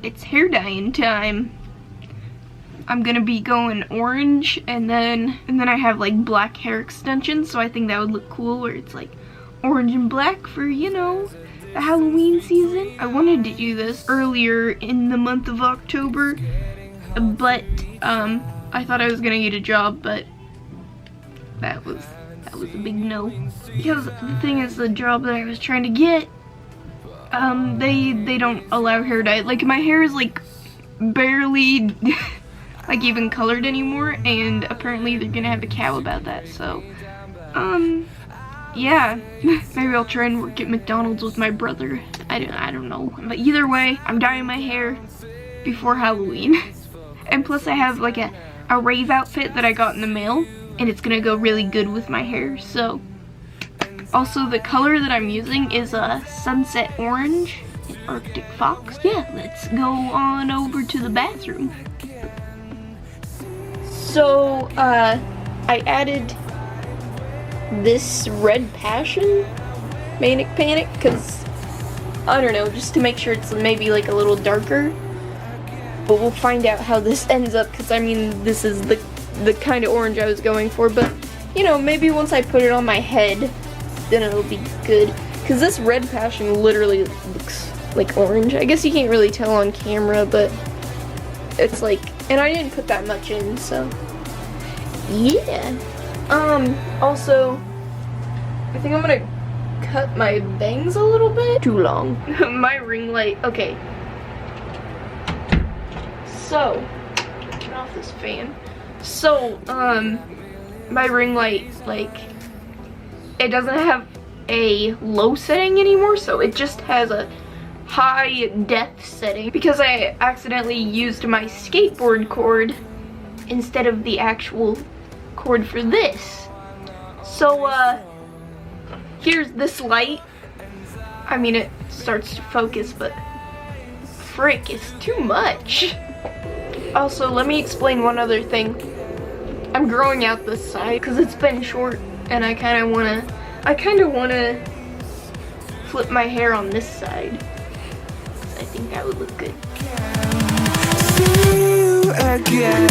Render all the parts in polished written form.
it's hair dyeing time. I'm gonna be going orange, and then I have like black hair extensions, so I think that would look cool where it's like orange and black for, you know, the Halloween season. I wanted to do this earlier in the month of October, but I thought I was gonna get a job, but that was a big no. Because the thing is, the job that I was trying to get, they don't allow hair dye. Like, my hair is like barely like even colored anymore, and apparently they're gonna have a cow about that. So yeah, maybe I'll try and work at McDonald's with my brother. I don't know, but either way, I'm dyeing my hair before Halloween. And plus I have like a rave outfit that I got in the mail, and it's gonna go really good with my hair. So also, the color that I'm using is a sunset orange, Arctic Fox. Yeah, let's go on over to the bathroom. So I added this Red Passion Manic Panic, because I don't know, just to make sure it's maybe like a little darker. But we'll find out how this ends up, because I mean, this is the kind of orange I was going for. But you know, maybe once I put it on my head, then it'll be good. Because this Red Passion literally looks like orange. I guess you can't really tell on camera, but it's like, and I didn't put that much in, so yeah. Also, I think I'm gonna cut my bangs a little bit too long. My ring light, okay. So, turn off this fan. So, my ring light, like, it doesn't have a low setting anymore, so it just has a high depth setting, because I accidentally used my skateboard cord instead of the actual cord for this. So here's this light. I mean, it starts to focus, but frick, it's too much. Also, let me explain one other thing. I'm growing out this side because it's been short, and I kind of wanna flip my hair on this side. I think that would look good. See you again.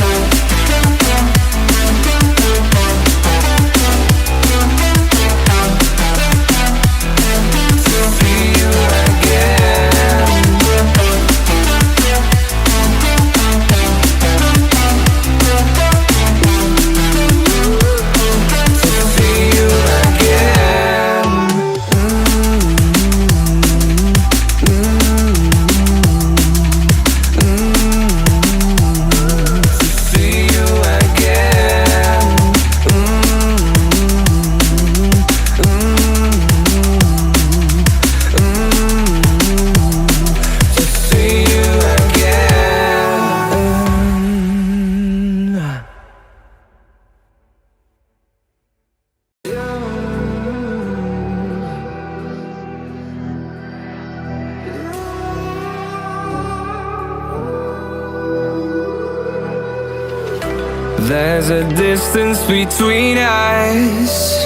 There's a distance between us.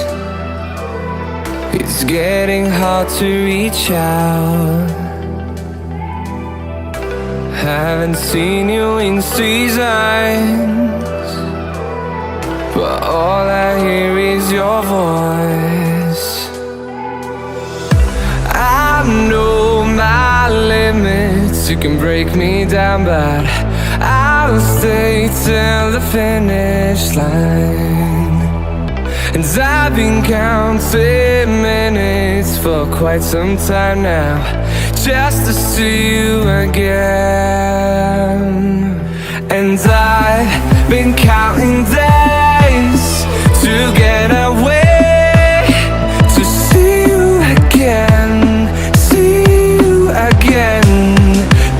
It's getting hard to reach out. Haven't seen you in seasons, but all I hear is your voice. I know my limits, you can break me down, but I'll stay till the finish line. And I've been counting minutes for quite some time now, just to see you again. And I've been counting days to get away, to see you again, see you again.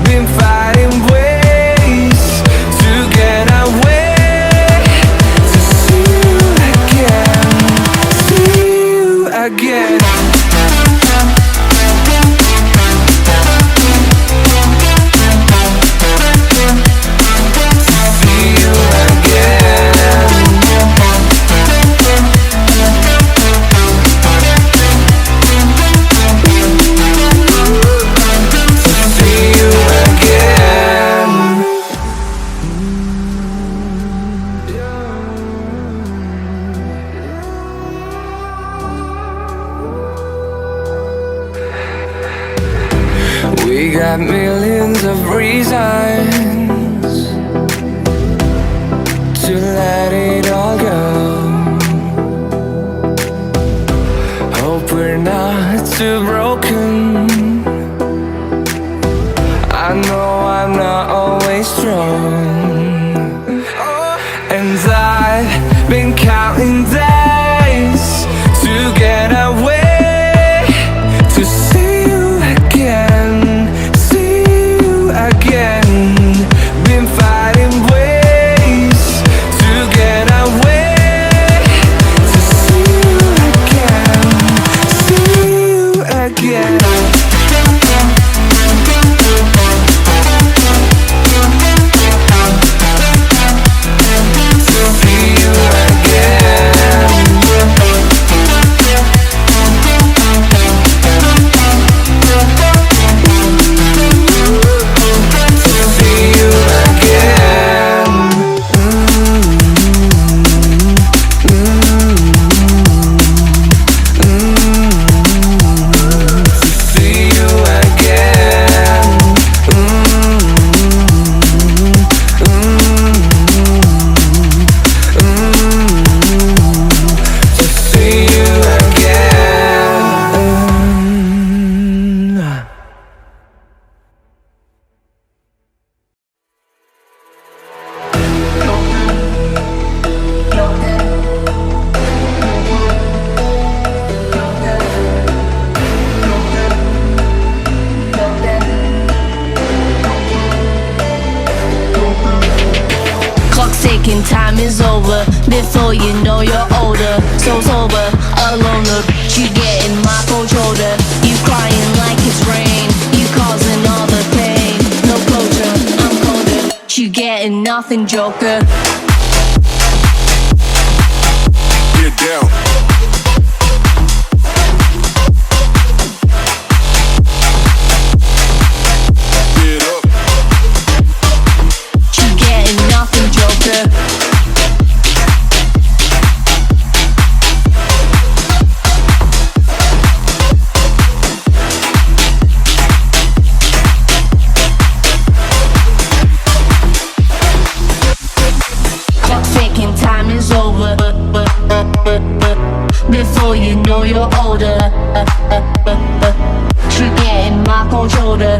Been fighting ways to get away, to see you again, see you again. got millions of reasons to let it all go. Hope we're not too broken. I know I'm not always strong, and I've been counting days to get away, to see you again, see you again. Been fighting ways to get away, to see you again, see you again. Ticking, time is over. Before you know you're older. So sober, alone, look, you getting my cold shoulder. You crying like it's rain. You causing all the pain. No closure, I'm colder. You getting nothing, Joker. Get down. Before you know you're older, you getting my cold shoulder.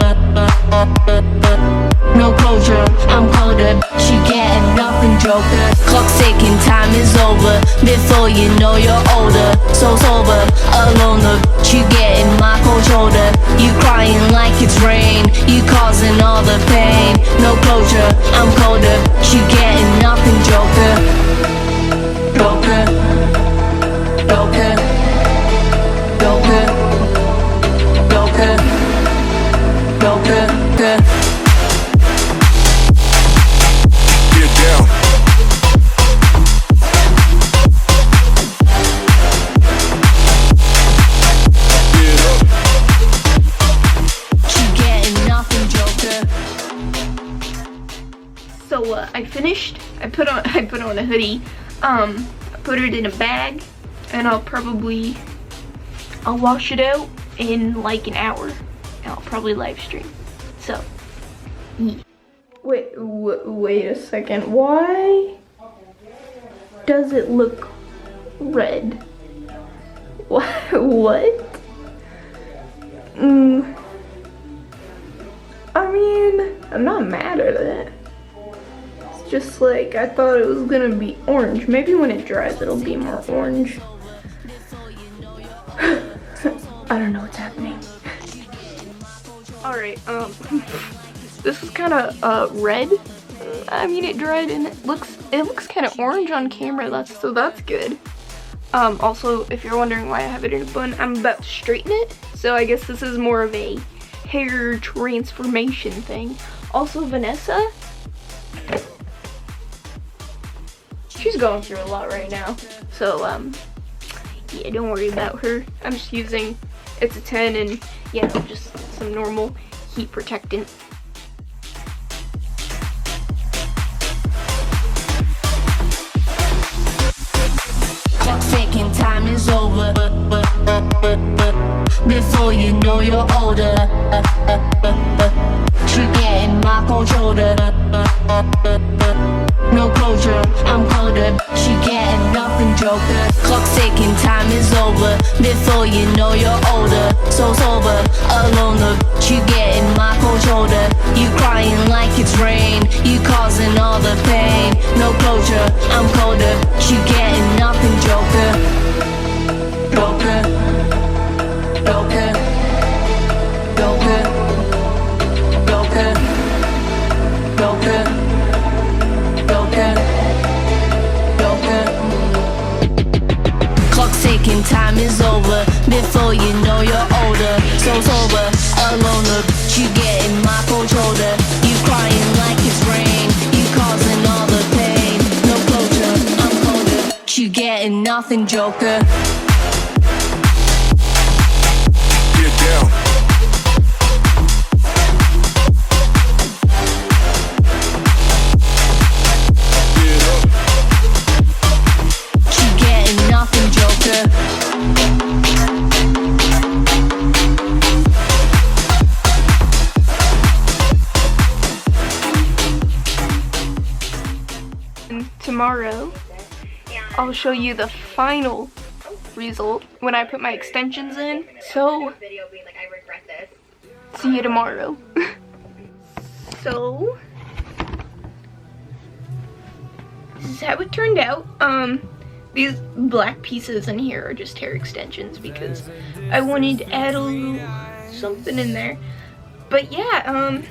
No closure, I'm colder. She getting nothing, Joker. Clock's ticking, time is over. Before you know you're older, so sober, alone, look, you getting my cold shoulder. You crying like it's rain. You causing all the pain. No closure, I'm colder. She getting nothing, Joker. Joker. Joker, Joker, Joker, Joker, Joker. Get down. Get up. She getting nothing, Joker. So I finished. I put on a hoodie. I put it in a bag. And I'll wash it out in like an hour. And I'll probably live stream. So, yeah. Wait a second. Why does it look red? What? I mean, I'm not mad at it. It's just like, I thought it was gonna be orange. Maybe when it dries, it'll be more orange. I don't know what's happening. Alright, this is kind of red. I mean, it dried and it looks kind of orange on camera. That's good. Also, if you're wondering why I have it in a bun, I'm about to straighten it. So I guess this is more of a hair transformation thing. Also, Vanessa, she's going through a lot right now. So, yeah, don't worry about her. I'm just using, it's a 10 and yeah, just some normal heat protectant. Taking time is over. Before you know you're older. cold shoulder. No closure, I'm colder. She getting nothing, joker. Clock's ticking, time is over. Before you know you're older. So sober, alone, but you getting my cold shoulder. You crying like it's rain. You causing all the pain. No closure, I'm colder. She getting nothing, joker. Joker. Joker. Joker. Joker. Joker. Joker. Joker. Clock's ticking, time is over. Before you know you're older. So sober, alone, but you getting my cold shoulder. You crying like it's rain. You causing all the pain. No closure, I'm colder. You getting nothing, joker. Get down. Get up. You getting nothing, joker. And tomorrow, I'll show you the final result when I put my extensions in. So, see you tomorrow. So, this is how it turned out. These black pieces in here are just hair extensions because I wanted to add a little something in there. But yeah,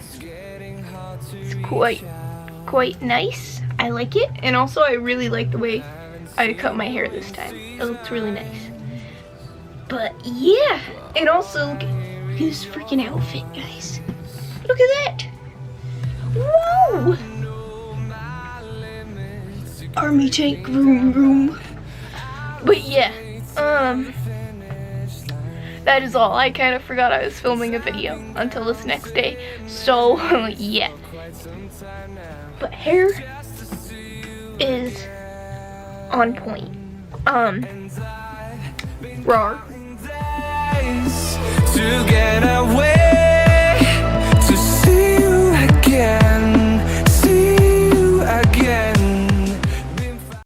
it's quite nice. I like it, and also I really like the way I cut my hair this time. It looks really nice. But yeah, and also look at this freaking outfit, guys. Look at that. Whoa! Army tank vroom vroom. But yeah, that is all. I kind of forgot I was filming a video until this next day. So yeah. But hair is on point. RAWR. to get away